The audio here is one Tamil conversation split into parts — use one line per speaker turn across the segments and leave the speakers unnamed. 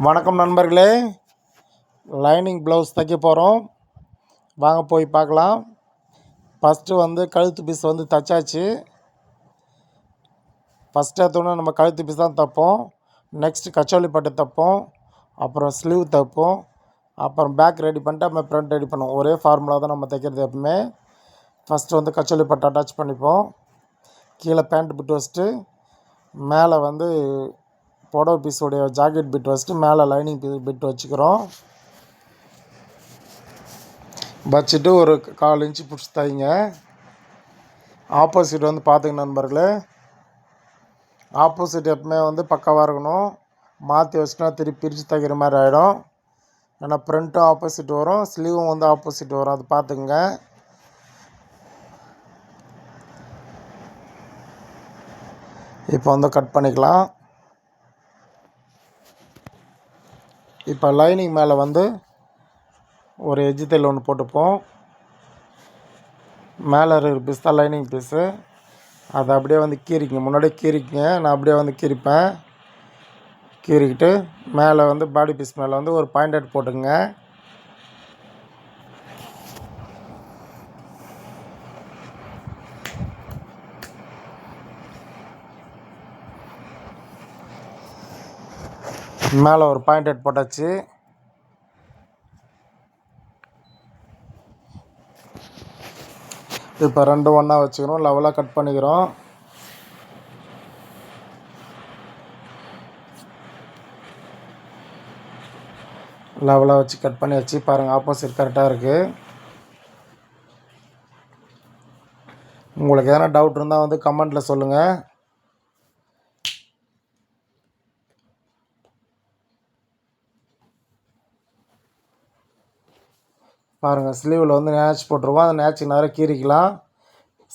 வணக்கம் நண்பர்களே, லைனிங் ப்ளவுஸ் தைக்க போகிறோம். வாங்க போய் பார்க்கலாம். ஃபஸ்ட்டு கழுத்து பீஸ் தைச்சாச்சு. ஃபஸ்ட்டு எடுத்தோன்னே நம்ம கழுத்து பீஸ் தான் தைப்போம். நெக்ஸ்ட்டு கச்சோலி பட்டு தைப்போம். அப்புறம் ஸ்லீவ் தைப்போம். அப்புறம் பேக் ரெடி பண்ணிட்டு நம்ம ஃப்ரண்ட் ரெடி பண்ணுவோம். ஒரே ஃபார்முலா தான் நம்ம தைக்கிறது எப்பவுமே. ஃபஸ்ட்டு கச்சோலி பட்டு அட்டாச் பண்ணிப்போம். கீழே பேண்ட் பிட் வச்சுட்டு மேலே புடவை பீஸோடைய ஜாக்கெட் பிட் வச்சுட்டு மேலே லைனிங் பிட் வச்சுட்டு ஒரு 1/4 இன்ச்சு பிடிச்சி தைங்க. ஆப்போசிட் பார்த்துங்க நண்பர்களே. ஆப்போசிட் எப்பவுமே பக்காவாக இருக்கணும். மாற்றி வச்சுட்டா திருப்பி பிரித்து தைக்கிற மாதிரி ஆகிடும். ஏன்னா ஃப்ரண்ட்டும் ஆப்போசிட் வரும், ஸ்லீவும் ஆப்போசிட் வரும். அது பார்த்துக்குங்க. இப்போ கட் பண்ணிக்கலாம். இப்போ லைனிங் மேலே ஒரு எஜ்ஜு தையல் ஒன்று போட்டுப்போம். மேலே இருக்கிற பீஸ் தான் லைனிங் பீஸு. அதை அப்படியே கீறிக்குங்க. முன்னாடியே கீறிக்குங்க. நான் அப்படியே கீறிப்பேன். கீறிக்கிட்டு மேலே பாடி பீஸ் மேலே ஒரு பாயிண்டட் போட்டுங்க. மேலே ஒரு பாயிண்டட் போட்டாச்சு. இப்போ ரெண்டும் ஒன்றா வச்சுக்கிறோம். லெவலாக கட் பண்ணிக்கிறோம். லெவலாக வச்சு கட் பண்ணியாச்சு. பாருங்கள், ஆப்போசிட் கரெக்டாக இருக்குது. உங்களுக்கு எதனா டவுட் இருந்தால் கமெண்ட்டில் சொல்லுங்கள். பாருங்கள், ஸ்லீவில் நேச் போட்டுருவோம். அந்த நேச்சுக்கு நேரம் கீறிக்கலாம்.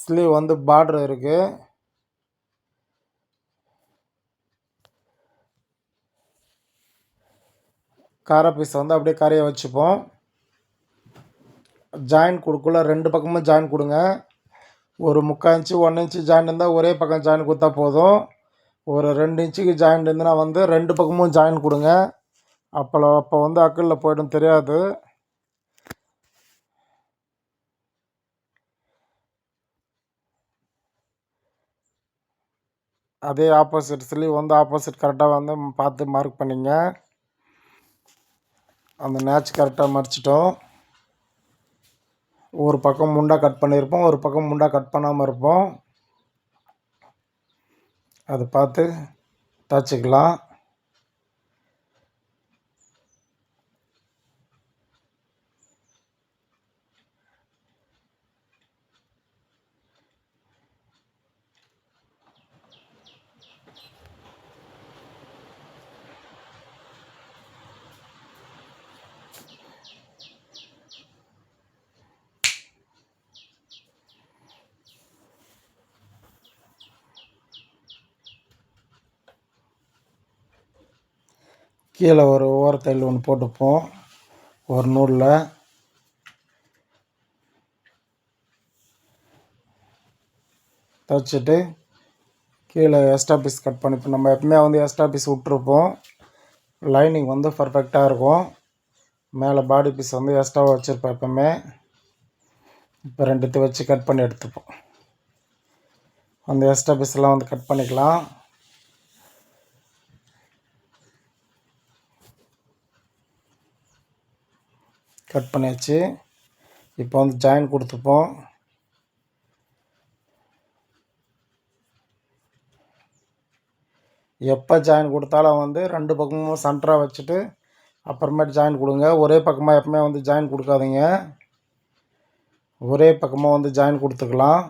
ஸ்லீவ் பார்டர் இருக்குது. காரை பீஸ் அப்படியே கரையை வச்சுப்போம். ஜாயின் கொடுக்கல, ரெண்டு பக்கமும் ஜாயின் கொடுங்க. ஒரு 3/4 இன்ச்சு 1 இன்ச்சு ஜாயின் இருந்தால் ஒரே பக்கம் ஜாயின் கொடுத்தா போதும். ஒரு 2 இன்ச்சுக்கு ஜாயின் இருந்துன்னா ரெண்டு பக்கமும் ஜாயின் கொடுங்க. அப்போ அக்கலில் போய்டும், தெரியாது. அதே ஆப்போசிட் ஸ்லீவ் ஆப்போசிட் கரெக்டாக பார்த்து மார்க் பண்ணிங்க. அந்த நேச் கரெக்டாக மடிச்சிட்டோம். ஒரு பக்கம் முண்டா கட் பண்ணியிருப்போம், ஒரு பக்கம் முண்டா கட் பண்ணாமல் இருப்போம். அதை பார்த்து தச்சுக்கலாம். கீழே ஒரு ஓரத்தையில் ஒன்று போட்டுப்போம். ஒரு நூலில் தைச்சிட்டு கீழே எக்ஸ்ட்ரா பீஸ் கட் பண்ணிப்போம். நம்ம எப்பவுமே எக்ஸ்ட்ரா பீஸ் விட்டுருப்போம். லைனிங் பர்ஃபெக்டாக இருக்கும். மேலே பாடி பீஸ் எக்ஸ்ட்ராவாக வச்சுருப்போம் எப்பவுமே. இப்போ ரெண்டுத்தையும் வச்சு கட் பண்ணி எடுத்துப்போம். எக்ஸ்ட்ரா பீஸ்லாம் கட் பண்ணிக்கலாம். கட் பண்ணியாச்சு. இப்போ ஜாயின் கொடுத்துப்போம். எப்போ ஜாயின் கொடுத்தாலும் ரெண்டு பக்கமும் சென்டராக வச்சுட்டு அப்புறமேட்டு ஜாயின் கொடுங்க. ஒரே பக்கமாக எப்பவுமே ஜாயின் கொடுக்காதீங்க. ஒரே பக்கமாக ஜாயின் கொடுத்துக்கலாம்.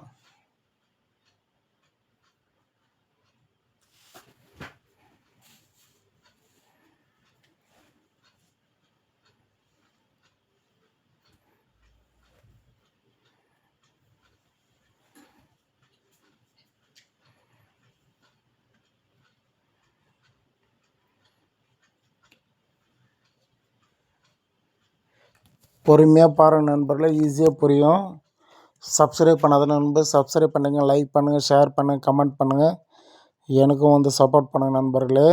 பொறுமையாக பாருங்கள் நண்பர்களே, ஈஸியாக புரியும். சப்ஸ்கிரைப் பண்ணாத நண்பர் சப்ஸ்கிரைப் பண்ணுங்கள், லைக் பண்ணுங்கள், ஷேர் பண்ணுங்கள், கமெண்ட் பண்ணுங்கள். எனக்கும் சப்போர்ட் பண்ணுங்கள் நண்பர்களே.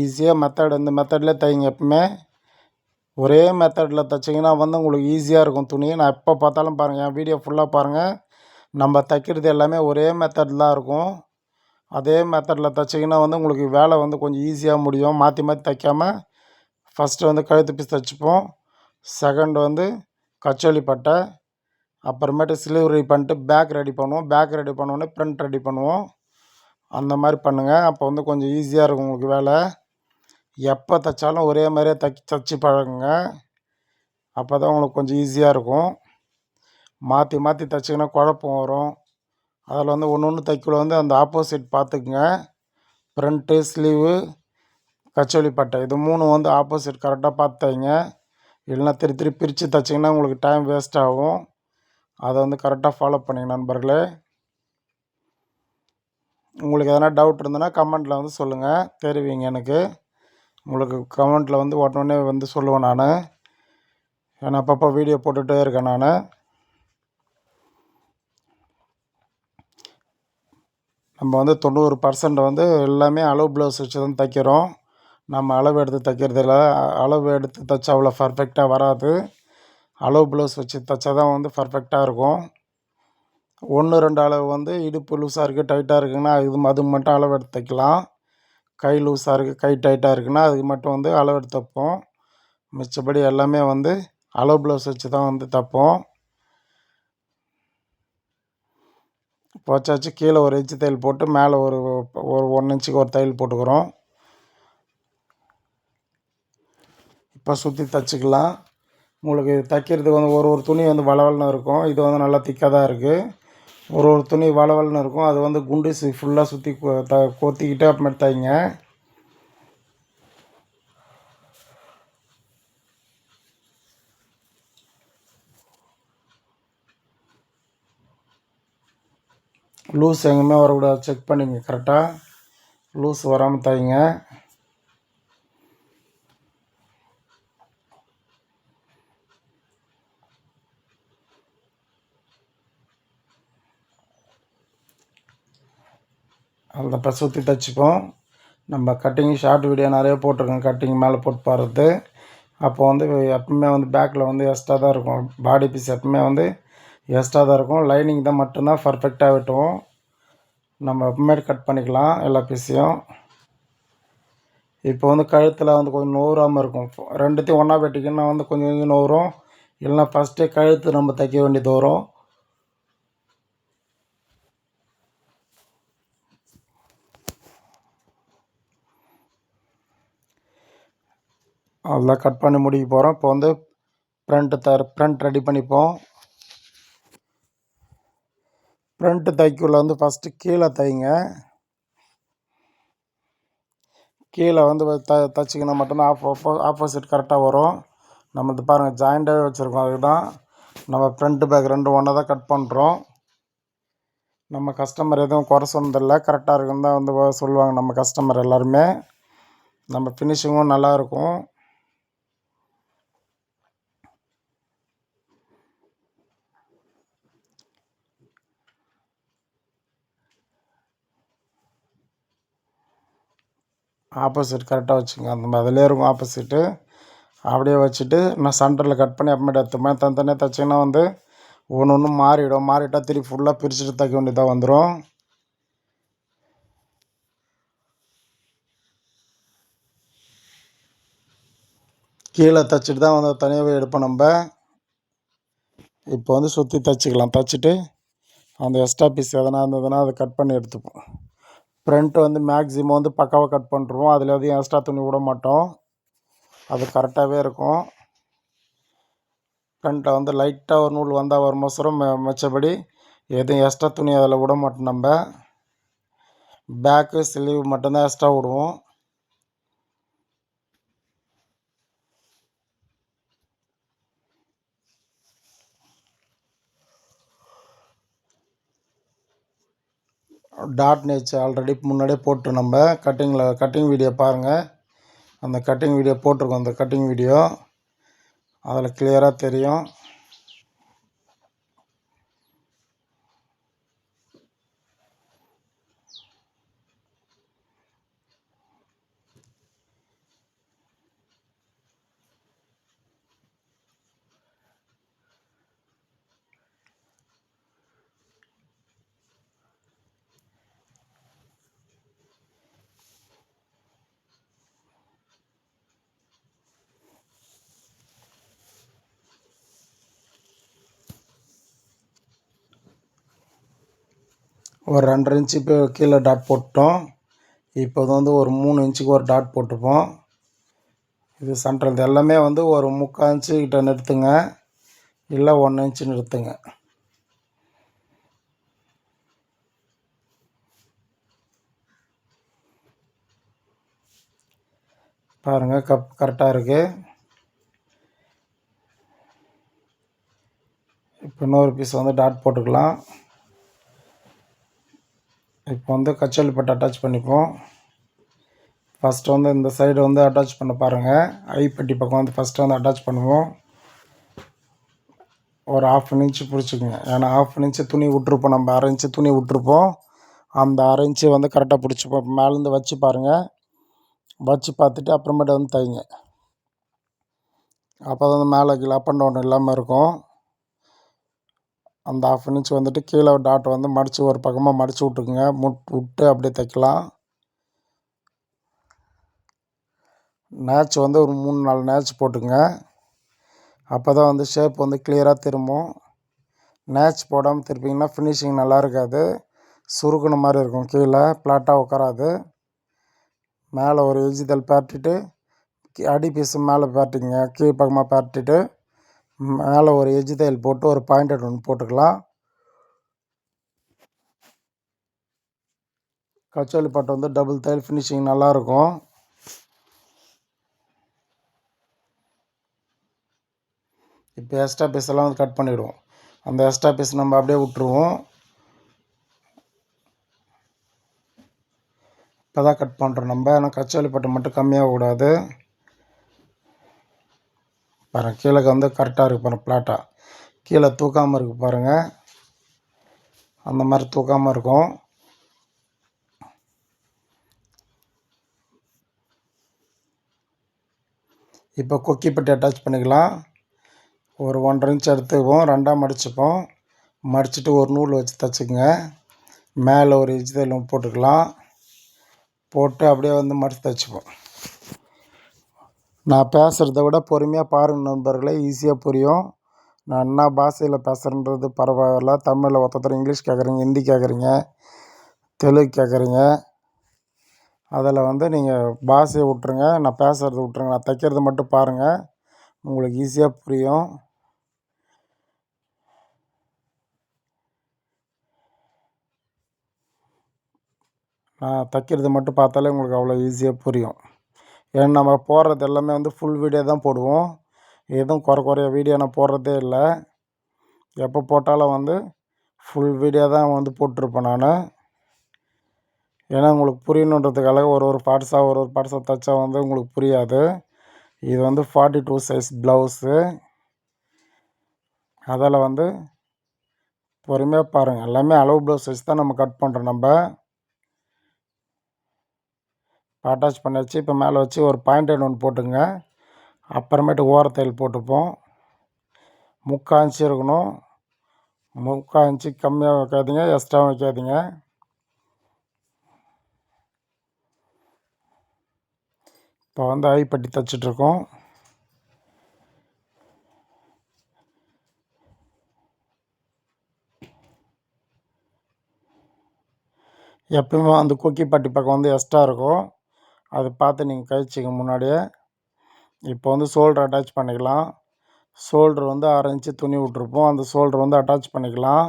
ஈஸியாக மெத்தட் இந்த மெத்தட்லேயே தைங்க எப்பவுமே. ஒரே மெத்தடில் தைச்சிங்கன்னா வந்து உங்களுக்கு ஈஸியாக இருக்கும் துணி. நான் எப்போ பார்த்தாலும் பாருங்கள், என் வீடியோ ஃபுல்லாக பாருங்கள், நம்ம தைக்கிறது எல்லாமே ஒரே மெத்தட் தான் இருக்கும். அதே மெத்தடில் தைச்சிங்கன்னா வந்து உங்களுக்கு வேலை வந்து கொஞ்சம் ஈஸியாக முடியும். மாற்றி மாற்றி தைக்காமல் ஃபஸ்ட்டு வந்து கழுத்து பீஸ் தைச்சிப்போம். செகண்ட் வந்து கச்சோலி பட்டை, அப்புறமேட்டு ஸ்லீவ் ரெடி பண்ணிட்டு பேக் ரெடி பண்ணுவோம். பேக் ரெடி பண்ணோடனே ஃப்ரண்ட் ரெடி பண்ணுவோம். அந்த மாதிரி பண்ணுங்கள். அப்போ வந்து கொஞ்சம் ஈஸியாக இருக்கும் உங்களுக்கு வேலை. எப்போ தைச்சாலும் ஒரே மாதிரியே தைச்சி பழகுங்க. அப்போ தான் உங்களுக்கு கொஞ்சம் ஈஸியாக இருக்கும். மாற்றி மாற்றி தைச்சிங்கன்னா குழப்பம் வரும். அதில் வந்து ஒன்று ஒன்று தைக்கல வந்து அந்த ஆப்போசிட் பார்த்துக்குங்க. ஃப்ரண்ட்டு, ஸ்லீவு, கச்சோலி பட்டை இது 3 வந்து ஆப்போசிட் கரெக்டாக பார்த்து தைங்க. இல்லைனா திருப்பி பிரித்து தைச்சிங்கன்னா உங்களுக்கு டைம் வேஸ்ட் ஆகும். அதை வந்து கரெக்டாக ஃபாலோ பண்ணிங்க நண்பர்களே. உங்களுக்கு எதனா டவுட் இருந்ததுன்னா கமெண்ட்டில் வந்து சொல்லுங்கள், தெரிவிங்க எனக்கு. உங்களுக்கு கமெண்ட்டில் வந்து உடனே வந்து சொல்லுவேன் நான். ஏன்னா அப்பப்போ வீடியோ போட்டுகிட்டே இருக்கேன் நான். நம்ம வந்து 90% வந்து எல்லாமே அளவு ப்ளவுஸ் வச்சு தான் தைக்கிறோம். நம்ம அளவு எடுத்து தைக்கிறதில்ல. அளவு எடுத்து தைச்சா அவ்வளோ பர்ஃபெக்டாக வராது. அளவு ப்ளவுஸ் வச்சு தைச்சா தான் வந்து பர்ஃபெக்டாக இருக்கும். 1, 2 அளவு வந்து இடுப்பு லூஸாக இருக்குது, டைட்டாக இருக்குன்னா அதுக்கு மட்டும் அளவு எடுத்து தைக்கலாம். கை லூஸாக இருக்குது, கை டைட்டாக இருக்குன்னா அதுக்கு மட்டும் வந்து அளவு எடுத்து தைப்போம். மிச்சப்படி எல்லாமே வந்து அளவு ப்ளவுஸ் வச்சு தான் வந்து தைப்போம். போச்சாச்சு. கீழே ஒரு இன்ச்சு தையல் போட்டு மேலே ஒரு 1 இன்ச்சுக்கு ஒரு தையல் போட்டுக்கிறோம். இப்போ சுற்றி தைச்சிக்கலாம். உங்களுக்கு தைக்கிறதுக்கு வந்து ஒரு துணி வந்து வளவல்னு இருக்கும். இது வந்து நல்லா திக்காக தான் இருக்குது. ஒரு துணி வளவல்னு இருக்கும். அது வந்து குண்டு ஃபுல்லாக சுற்றி கொத்திக்கிட்டு அப்புறமேட்டு தைங்க. லூஸ் எங்கேயுமே வரக்கூடாது, செக் பண்ணிங்க கரெக்டாக. லூஸ் வராமல் தைங்க. அந்த இப்போ சுற்றி தைச்சிப்போம். நம்ம கட்டிங் ஷார்ட் வீடியோ நிறைய போட்டிருக்கோம், கட்டிங் மேலே போட்டு பாருறது. அப்போ வந்து எப்பவுமே வந்து பேக்கில் வந்து எக்ஸ்ட்ரா தான் இருக்கும். பாடி பீஸ் எப்பவுமே வந்து எக்ஸ்ட்ரா தான் இருக்கும். லைனிங் தான் மட்டும்தான் பர்ஃபெக்டாக வெட்டுவோம். நம்ம எப்பவுமே கட் பண்ணிக்கலாம் எல்லா பீஸையும். இப்போ வந்து கழுத்தில் வந்து கொஞ்சம் நோறாமல் இருக்கும். ரெண்டுத்தையும் ஒன்றா வெட்டிக்கின்னா வந்து கொஞ்சம் கொஞ்சம் நோறும். இல்லைனா ஃபஸ்ட்டே கழுத்து நம்ம தைக்க வேண்டியது வரும். அதெல்லாம் கட் பண்ணி முடிக்க போகிறோம். இப்போ வந்து ஃப்ரண்ட் ரெடி பண்ணிப்போம். ஃப்ரண்ட்டு தைக்குள்ள வந்து ஃபஸ்ட்டு கீழே தைங்க. கீழே வந்து தைச்சிங்கன்னா மட்டும்தான் ஆப்போசிட் கரெக்டாக வரும். நம்ம இது பாருங்கள் ஜாயிண்டாகவே வச்சுருக்கோம். அதுதான் நம்ம ஃப்ரண்ட்டு பேக் ரெண்டும் ஒன்றா தான் கட் பண்ணுறோம். நம்ம கஸ்டமர் எதுவும் குறை சொன்னதில்லை, கரெக்டாக இருக்குன்னு தான் வந்து சொல்லுவாங்க நம்ம கஸ்டமர் எல்லாருமே. நம்ம ஃபினிஷிங்கும் நல்லாயிருக்கும். ஆப்போசிட் கரெக்டாக வச்சுங்க. அந்த அதிலே இருக்கும் ஆப்போசிட்டு. அப்படியே வச்சுட்டு நான் சென்டரில் கட் பண்ணி அப்புறமேட்டு எடுத்துப்பேன். தனித்தனியாக தைச்சிங்கன்னா வந்து ஒன்று ஒன்று மாறிடும். மாறிட்டால் திருப்பி ஃபுல்லாக பிரிச்சுட்டு தைக்க வேண்டியதாக வந்துடும். கீழே தைச்சிட்டு தான் வந்து தனியாகவே எடுப்போம் நம்ம. இப்போ வந்து சுற்றி தைச்சிக்கலாம். தைச்சிட்டு அந்த எக்ஸ்ட்ரா பீஸ் எதனா இருந்ததுன்னா அதை கட் பண்ணி எடுத்துப்போம். ஃப்ரண்ட்டு வந்து மேக்ஸிமம் வந்து பக்காவாக கட் பண்ணுறோம். அதில் எதையும் எக்ஸ்ட்ரா துணி விட மாட்டோம். அது கரெக்டாகவே இருக்கும். ஃப்ரண்ட்டில் வந்து லைட்டாக ஒரு நூல் வந்தால் ஒரு மொசரம் மிச்சபடி எதுவும் எக்ஸ்ட்ரா துணி அதில் விட மாட்டோம் நம்ம. பேக்கு ஸ்லீவ் மட்டும்தான் எக்ஸ்ட்ரா விடுவோம். டாட் நேச் ஆல்ரெடி முன்னாடியே போட்டு நம்ம கட்டிங் வீடியோ பாருங்கள். அந்த கட்டிங் வீடியோ போட்டிருக்கோம். அந்த கட்டிங் வீடியோ அதில் கிளியராக தெரியும். ஒரு 2.5 இன்ச்சு இப்போ கீழே டாட் போட்டோம். இப்போ வந்து ஒரு 3 இன்ச்சுக்கு ஒரு டாட் போட்டுப்போம். இது சென்ட்ரல். இது எல்லாமே வந்து ஒரு 3/4 இன்ச்சு கிட்ட நிறுத்துங்க, இல்லை 1 இன்ச்சு நிறுத்துங்க. பாருங்கள் கரெக்டாக இருக்குது. இப்போ இன்னொரு பீஸ் வந்து டாட் போட்டுக்கலாம். இப்போ வந்து கச்சோலி பட்டை அட்டாச் பண்ணிப்போம். ஃபஸ்ட்டு வந்து இந்த சைடு வந்து அட்டாச் பண்ண பாருங்கள். ஐப்பட்டி பக்கம் வந்து ஃபஸ்ட்டு வந்து அட்டாச் பண்ணுவோம். ஒரு 1/2 இன்ச்சு பிடிச்சிக்குங்க. ஏன்னா 1/2 இன்ச்சு துணி விட்ருப்போம், நம்ம 1/2 இன்ச்சு துணி விட்ருப்போம். அந்த 1/2 இன்ச்சு வந்து கரெக்டாக பிடிச்சிப்போம். மேலேருந்து வச்சு பாருங்கள். வச்சு பார்த்துட்டு அப்புறமேட்டு வந்து தைங்க. அப்போ தான் வந்து மேலே கீழே அப் அண்ட் டவுன் இல்லாமல் இருக்கும். அந்த 1/2 இன்ச் வந்துட்டு கீழே டாட் வந்து மடித்து ஒரு பக்கமாக மடித்து விட்டுக்குங்க. விட்டு அப்படியே தைக்கலாம். நேட்ச் வந்து ஒரு 3-4 நேட்ச் போட்டுங்க. அப்போ தான் வந்து ஷேப் வந்து கிளியராக திரும்பும். நேட்ச் போடாமல் திருப்பிங்கன்னா ஃபினிஷிங் நல்லா இருக்காது, சுருக்குன மாதிரி இருக்கும், கீழே ஃப்ளாட்டாக உட்காராது. மேலே ஒரு எஜ்ஜிதழ் பரட்டிட்டு அடி பீஸு மேலே பரட்டிங்க, கீழ் பக்கமாக பரட்டிட்டு மேலே ஒரு எஜ்ஜி தையல் போட்டு ஒரு பாயிண்டட் ஒன்று போட்டுக்கலாம். கச்சோலி பட்டை வந்து டபுள் தையல் ஃபினிஷிங் நல்லாயிருக்கும். இப்போ எக்ஸ்ட்ரா பீஸ் எல்லாம் வந்து கட் பண்ணிவிடுவோம். அந்த எக்ஸ்ட்ரா பீஸ் நம்ம அப்படியே விட்ருவோம். இப்போ தான் கட் பண்ணுறோம் நம்ம. ஆனால் கச்சோலி பட்டை மட்டும் கம்மியாக கூடாது. பாருங்கள் கீழே வந்து கரெக்டாக இருக்குது பாருங்கள், ஃப்ளாட்டாக கீழே தூக்காமல் இருக்குது பாருங்கள். அந்த மாதிரி தூக்காமல் இருக்கும். இப்போ கொக்கி பட்டி அட்டாச் பண்ணிக்கலாம். ஒரு 1.5 இன்ச் எடுத்துக்குவோம், 2ஆக மடிச்சுப்போம். மடிச்சுட்டு ஒரு நூல் வச்சு தைச்சிக்கங்க. மேலே ஒரு எஜ்ஜி தையல் போட்டுக்கலாம். போட்டு அப்படியே வந்து மடித்து தைச்சிப்போம். நான் பேசுகிறத விட பொறுமையாக பாருங்கள் நண்பர்களே, ஈஸியாக புரியும். நான் என்ன பாஷையில் பேசுகிறேன்றது பரவாயில்ல. தமிழில் ஒருத்தர் இங்கிலீஷ் கேட்குறீங்க, ஹிந்தி கேட்குறீங்க, தெலுங்கு கேட்குறீங்க. அதில் வந்து நீங்கள் பாஷையை விட்ருங்க, நான் பேசுகிறத விட்ருங்க. நான் தைக்கிறத மட்டும் பாருங்கள், உங்களுக்கு ஈஸியாக புரியும். நான் தைக்கிறது மட்டும் பார்த்தாலே உங்களுக்கு அவ்வளோ ஈஸியாக புரியும். ஏன்னா நம்ம போடுறது எல்லாமே வந்து ஃபுல் வீடியோ தான் போடுவோம். எதுவும் குறைய வீடியோ நான் போடுறதே இல்லை. எப்போ போட்டாலும் வந்து ஃபுல் வீடியோ தான் வந்து போட்டிருப்பேன் நான். ஏன்னா உங்களுக்கு புரியணுன்றதுக்காக ஒரு பார்ட்ஸாக தைச்சா வந்து உங்களுக்கு புரியாது. இது வந்து 42 சைஸ் ப்ளவுஸு. அதில் வந்து பொறுமையாக பாருங்கள். எல்லாமே அளவு ப்ளவுஸ் சைஸ் தான் நம்ம கட் பண்ணுறோம். நம்ம அட்டாச் பண்ணியாச்சு. இப்போ மேலே வச்சு ஒரு பாயிண்டட் ஒன்று போட்டுங்க. அப்புறமேட்டு ஓரத்தையில் போட்டுப்போம். 3/4 இன்ச்சு இருக்கணும். 3/4 இன்ச்சு கம்மியாக வைக்காதீங்க, எக்ஸ்ட்ராவும் வைக்காதீங்க. இப்போ வந்து ஐப்பட்டி தைச்சிட்ருக்கோம். எப்பவுமே அந்த கொக்கி பட்டி பக்கம் வந்து எக்ஸ்ட்ரா இருக்கும், அதை பார்த்து நீங்கள் கழிச்சிங்க முன்னாடியே. இப்போ வந்து ஷோல்டர் அட்டாச் பண்ணிக்கலாம். ஷோல்டர் வந்து 1/2 இன்ச்சு துணி விட்ருப்போம், அந்த ஷோல்டர் வந்து அட்டாச் பண்ணிக்கலாம்.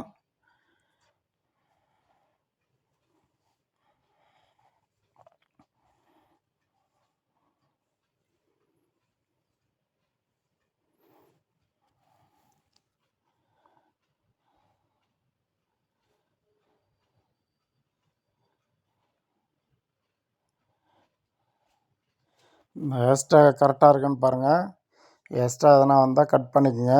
எக்ஸ்ட்ரா கரெக்டாக இருக்குன்னு பாருங்கள். எக்ஸ்ட்ரா எதனா வந்தால் கட் பண்ணிக்கோங்க.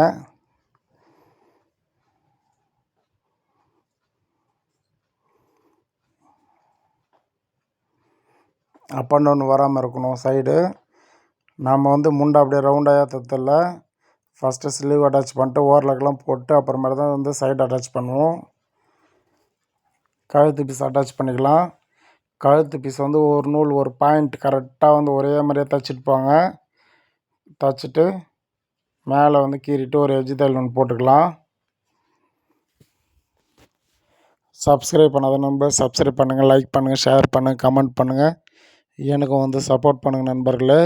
அப் அண்ட் டவுன் வராமல் இருக்கணும் சைடு. நாம் வந்து முண்டை அப்படியே ரவுண்டாக ஏற்றதில்ல. ஃபஸ்ட்டு ஸ்லீவ் அட்டாச் பண்ணிட்டு ஓரலக்கெல்லாம் போட்டு அப்புறமேட்டு தான் வந்து சைடு அட்டாச் பண்ணுவோம். கழுத்து பீஸ் அட்டாச் பண்ணிக்கலாம். கழுத்து பீஸ் வந்து ஒரு நூல் ஒரு பாயிண்ட் கரெக்டாக வந்து ஒரே மாதிரியே தைச்சிட்டு போங்க. தைச்சிட்டு மேலே வந்து கீறிட்டு ஒரு எஜ்ஜி தையல் ஒன்று போட்டுக்கலாம். சப்ஸ்கிரைப் பண்ணாத நண்பர் சப்ஸ்கிரைப் பண்ணுங்கள், லைக் பண்ணுங்கள், ஷேர் பண்ணுங்கள், கமெண்ட் பண்ணுங்கள். எனக்கும் வந்து சப்போர்ட் பண்ணுங்கள் நண்பர்களே.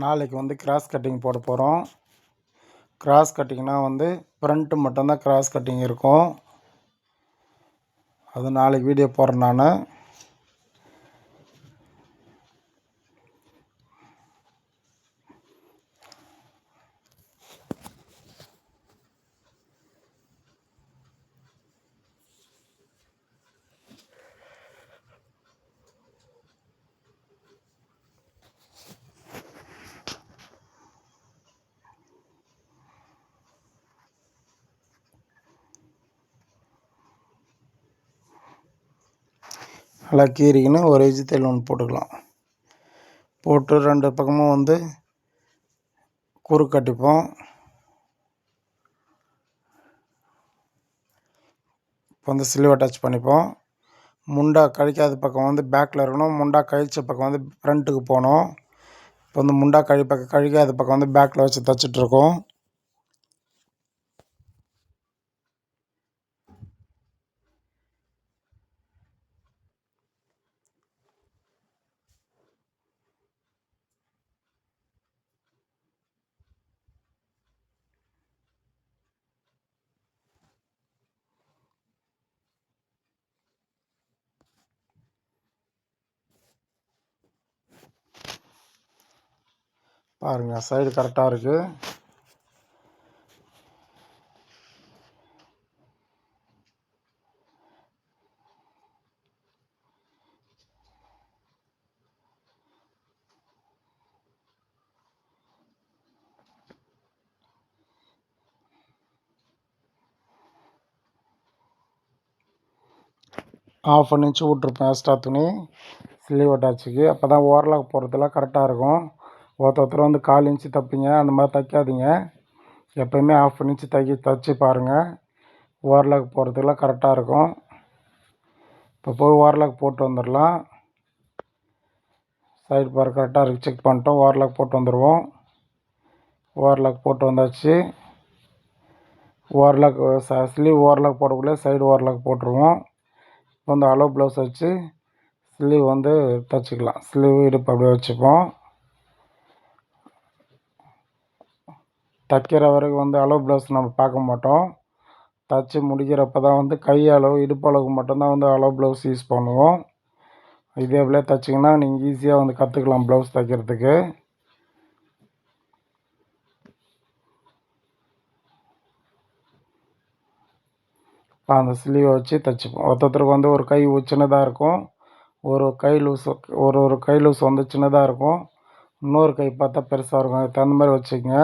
நாளைக்கு வந்து கிராஸ் கட்டிங் போட போகிறோம். கிராஸ் கட்டிங்னா வந்து ஃப்ரண்ட்டு மட்டும்தான் கிராஸ் கட்டிங் இருக்கும். அது நாளைக்கு வீடியோ போடுறேன் நான். நல்லா கீறிக்கின்னு ஒரு இன்ச்சு தையல் ஒன்று போட்டுக்கலாம். போட்டு 2 பக்கமும் வந்து குறுக்கு கட்டிப்போம். இப்போ வந்து ஸ்லீவ் அட்டாச் பண்ணிப்போம். முண்டா கழிக்காத பக்கம் வந்து பேக்கில் இருக்கணும். முண்டா கழிச்ச பக்கம் வந்து ஃப்ரண்ட்டுக்கு போகணும். இப்போ வந்து முண்டா கழிக்காத பக்கம் வந்து பேக்கில் வச்சு தைச்சிட்ருக்கோம். பாருங்கள், சைடு கரெக்டாக இருக்குது. ½ இன்ச்சு விட்ருப்பேன் எக்ஸ்ட்ரா துணி ஸ்லீவ் அட்டாச்சுக்கு. அப்போ தான் ஓவர்லாக் போடுறதுலாம் கரெக்டாக இருக்கும். ஒருத்தர் வந்து 1/4 இன்ச்சு தைப்பீங்க, அந்த மாதிரி தைக்காதீங்க. எப்போயுமே ½ இன்ச்சு தைச்சி பாருங்கள். ஓவர்லாக் போடுறதுக்கெலாம் கரெக்டாக இருக்கும். இப்போ போய் ஓவர்லாக் போட்டு வந்துடலாம். சைடு பார் கரெக்டாக இருக்குது, செக் பண்ணிட்டோம். ஓவர்லாக் போட்டு வந்துடுவோம். ஓவர்லாக் போட்டு வந்தாச்சு. ஓவர்லாக் ஸ்லீவ் ஓவர்லாக் போடக்குள்ளே சைடு ஓவர்லாக் போட்டுருவோம். இப்போ வந்து அளவு ப்ளவுஸ் வச்சு ஸ்லீவ் வந்து தைச்சிக்கலாம். ஸ்லீவ் இடுப்பு அப்படியே வச்சுப்போம். தைக்கிற வரைக்கும் வந்து அளவு ப்ளவுஸ் நம்ம பார்க்க மாட்டோம். தைச்சி முடிக்கிறப்ப தான் வந்து கை அளவு இடுப்பு அளவுக்கு மட்டும்தான் வந்து அளவு ப்ளவுஸ் யூஸ் பண்ணுவோம். இதே போல் தைச்சிங்கன்னா நீங்கள் ஈஸியாக வந்து கற்றுக்கலாம் ப்ளவுஸ் தைக்கிறதுக்கு. அந்த ஸ்லீவை வச்சு தைச்சிப்போம். ஒருத்தருக்கு வந்து ஒரு கை சின்னதாக இருக்கும், ஒரு கை லூஸ் வந்து சின்னதாக இருக்கும், இன்னொரு கை பார்த்தா பெருசாக இருக்கும். அதுக்கு தகுந்த மாதிரி வச்சுக்கோங்க.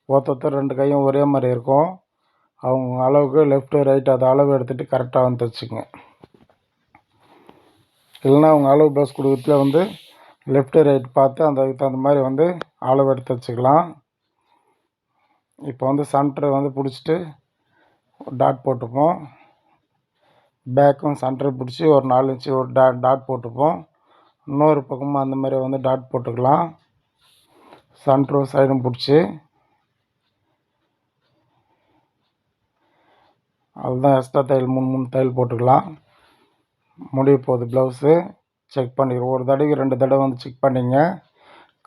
ஒருத்தர் 2 கையும் ஒரே மாதிரி இருக்கும். அவங்க அளவுக்கு லெஃப்ட்டு ரைட்டு அது அளவு எடுத்துகிட்டு கரெக்டாக வந்து தைச்சிக்கங்க. இல்லைன்னா அவங்க அளவு ப்ளவுஸ் கொடுக்குறதுல வந்து லெஃப்ட்டு ரைட் பார்த்து அதுக்கு தகுந்த மாதிரி வந்து அளவு எடுத்து வச்சுக்கலாம். இப்போ வந்து சென்டரை வந்து பிடிச்சிட்டு டாட் போட்டுப்போம். பேக்கும் சென்டரை பிடிச்சி ஒரு 4 இன்ச்சு ஒரு டாட் போட்டுப்போம். இன்னொரு பக்கமும் அந்த மாதிரி வந்து டாட் போட்டுக்கலாம். சென்டரும் சைடும் பிடிச்சி அதுதான் எக்ஸ்ட்ரா தையல் 3 தையல் போட்டுக்கலாம். முடிய போகுது ப்ளவுஸு. செக் பண்ணிக்கிறோம். ஒரு தடவைக்கு 2 தடவை வந்து செக் பண்ணிங்க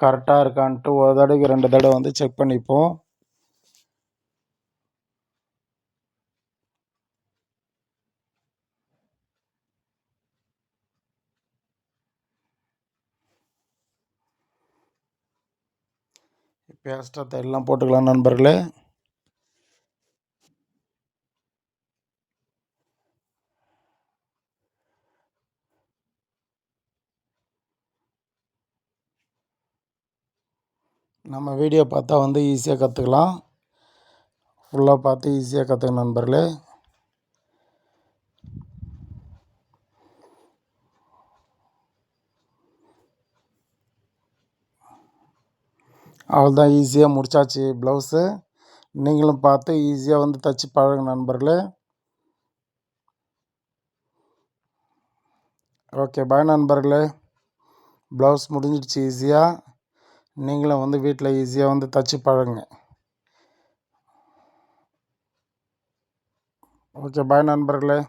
கரெக்டாக இருக்கான்ட்டு. ஒரு தடவைக்கு 2 தடவை வந்து செக் பண்ணிப்போம். இப்போ எக்ஸ்ட்ரா தையல்லாம் போட்டுக்கலாம் நண்பர்களே. நம்ம வீடியோ பார்த்தா வந்து ஈஸியாக கற்றுக்கலாம். ஃபுல்லாக பார்த்து ஈஸியாக கற்றுக்கணும் நண்பர்களே. அவ்வளோதான், ஈஸியாக முடிச்சாச்சு ப்ளவுஸு. நீங்களும் பார்த்து ஈஸியாக வந்து தைச்சி பழகுங்க நண்பர்களே. ஓகே, பாய் நண்பர்களே. ப்ளவுஸ் முடிஞ்சிடுச்சு ஈஸியாக. நீங்களும் வந்து வீட்டில் ஈஸியாக வந்து தச்சு பழகுங்க. ஓகே, பாய் நண்பர்களே.